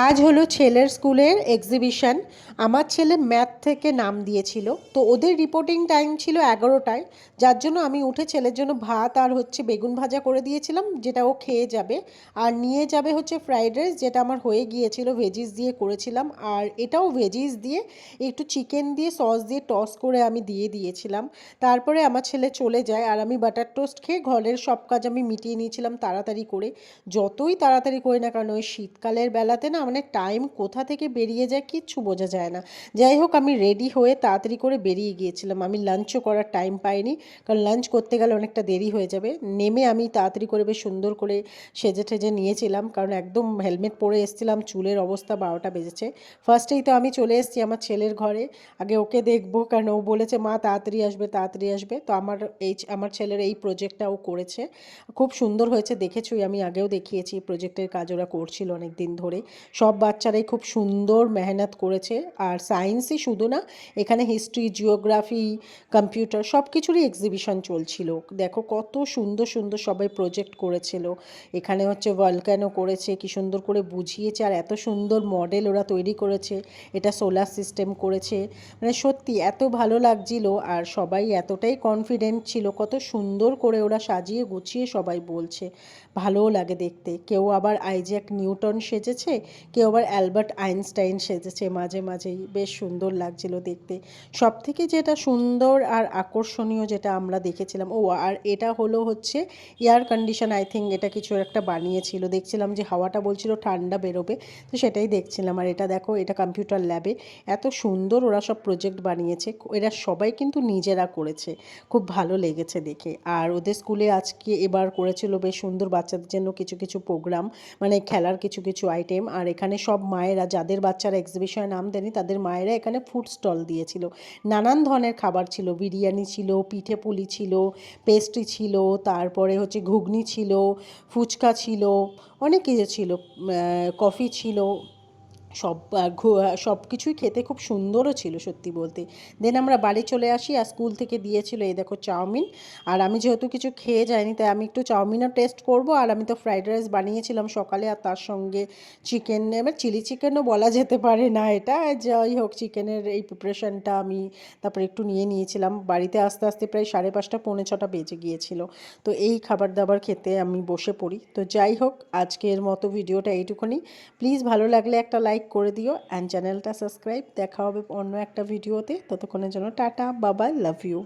আজ হলো ছেলের স্কুলের এক্সিবিশন। আমার ছেলে ম্যাথ থেকে নাম দিয়েছিল, তো ওদের রিপোর্টিং টাইম ছিল 11টায়। যার জন্য আমি উঠে ছেলের জন্য ভাত আর হচ্ছে বেগুন ভাজা করে দিয়েছিলাম, যেটা ও খেয়ে যাবে। আর নিয়ে যাবে হচ্ছে ফ্রাইড রাইস, যেটা আমার হয়ে গিয়েছিল, ভেজিস দিয়ে করেছিলাম। আর এটাও ভেজিস দিয়ে একটু চিকেন দিয়ে সস দিয়ে টস করে আমি দিয়ে দিয়েছিলাম। তারপরে আমার ছেলে চলে যায় আর আমি বাটার টোস্ট খেয়ে ঘরের সব কাজ আমি মিটিয়ে নিয়েছিলাম তাড়াতাড়ি করে। যতই তাড়াতাড়ি করি না কারণ ওই শীতকালের বেলাতে না মানে টাইম কোথা থেকে বেরিয়ে যায় কিচ্ছু বোঝা যায় না। যাই হোক, আমি রেডি হয়ে তাড়াতাড়ি করে বেরিয়ে গিয়েছিলাম। আমি লাঞ্চও করার টাইম পাইনি, কারণ লাঞ্চ করতে গেলে অনেকটা দেরি হয়ে যাবে। নেমে আমি তাড়াতাড়ি করে বেশ সুন্দর করে সেজে ঠেজে নিয়েছিলাম, কারণ একদম হেলমেট পরে এসেছিলাম, চুলের অবস্থা 12টা বেজেছে। ফার্স্টেই তো আমি চলে এসেছি আমার ছেলের ঘরে, আগে ওকে দেখবো, কারণ ও বলেছে মা তাড়াতাড়ি আসবে তাড়াতাড়ি আসবে। তো আমার ছেলের এই প্রজেক্টটা ও করেছে, খুব সুন্দর হয়েছে, দেখেছই, আমি আগেও দেখিয়েছি প্রজেক্টের কাজ ওরা করছিল অনেক দিন ধরে। সব বাচ্চারাই খুব সুন্দর মেহনত করেছে। আর সায়েন্সই শুধু না, এখানে হিস্ট্রি, জিওগ্রাফি, কম্পিউটার সব কিছুরই এক্সিবিশন চলছিল। দেখো কত সুন্দর সুন্দর সবাই প্রজেক্ট করেছিল। এখানে হচ্ছে ভলক্যানো করেছে, কি সুন্দর করে বুঝিয়েছে, আর এত সুন্দর মডেল ওরা তৈরি করেছে। এটা সোলার সিস্টেম করেছে, মানে সত্যি এত ভালো লাগছিল। আর সবাই এতটাই কনফিডেন্ট ছিল, কত সুন্দর করে ওরা সাজিয়ে গুছিয়ে সবাই বলছে, ভালোও লাগে দেখতে। কেউ আবার আইজ্যাক নিউটন সেজেছে, কেউ আবার অ্যালবার্ট আইনস্টাইন সেজেছে, মাঝে মাঝেই বেশ সুন্দর লাগছিল দেখতে। সব থেকে যেটা সুন্দর আর আকর্ষণীয় যেটা আমরা দেখেছিলাম, আর এটা হলো হচ্ছে এয়ার কন্ডিশন, আই থিঙ্ক এটা কিছু একটা বানিয়েছিল, দেখছিলাম যে হাওয়াটা বলছিল ঠান্ডা বেরোবে, তো সেটাই দেখছিলাম। আর এটা দেখো, এটা কম্পিউটার ল্যাবে এত সুন্দর ওরা সব প্রজেক্ট বানিয়েছে। এরা সবাই কিন্তু নিজেরা করেছে, খুব ভালো লেগেছে দেখে। আর ওদের স্কুলে আজকে এবার করেছিল বেশ সুন্দর বাচ্চাদের জন্য কিছু কিছু প্রোগ্রাম, মানে খেলার কিছু কিছু আইটেম। আর এখানে সব মায়েরা, যাদের বাচ্চারা এক্সিবিশনে নাম দেয়নি, তাদের মায়েরা এখানে ফুড স্টল দিয়েছিল। নানান ধরনের খাবার ছিল, বিরিয়ানি ছিল, পিঠে পুলি ছিল, পেস্ট্রি ছিল, তারপরে হচ্ছে ঘুগনি ছিল, ফুচকা ছিল, অনেক কিছু ছিল, কফি ছিল। সব কিছুই খেতে খুব সুন্দরও ছিল সত্যি বলতে। দেন আমরা বাড়ি চলে আসি, আর স্কুল থেকে দিয়েছিল এই দেখো চাউমিন। আর আমি যেহেতু কিছু খেয়ে যাইনি, তাই আমি একটু চাউমিনও টেস্ট করব। আর আমি তো ফ্রাইড রাইস বানিয়েছিলাম সকালে, আর তার সঙ্গে চিকেন, এবার চিলি চিকেনও বলা যেতে পারে না এটা, যাই হোক চিকেনের এই প্রিপারেশনটা আমি তারপরে একটু নিয়ে নিয়েছিলাম। বাড়িতে আস্তে আস্তে প্রায় 5:30 6:45 বেজে গিয়েছিল। তো এই খাবার দাবার খেতে আমি বসে পড়ি। তো যাই হোক, আজকের মতো ভিডিওটা এইটুকুনি। প্লিজ ভালো লাগলে একটা লাইক করে দিও, অ্যান্ড চ্যানেলটা সাবস্ক্রাইব। দেখা হবে অন্য একটা ভিডিওতে, ততক্ষণের জন্য tata, bye bye, love you.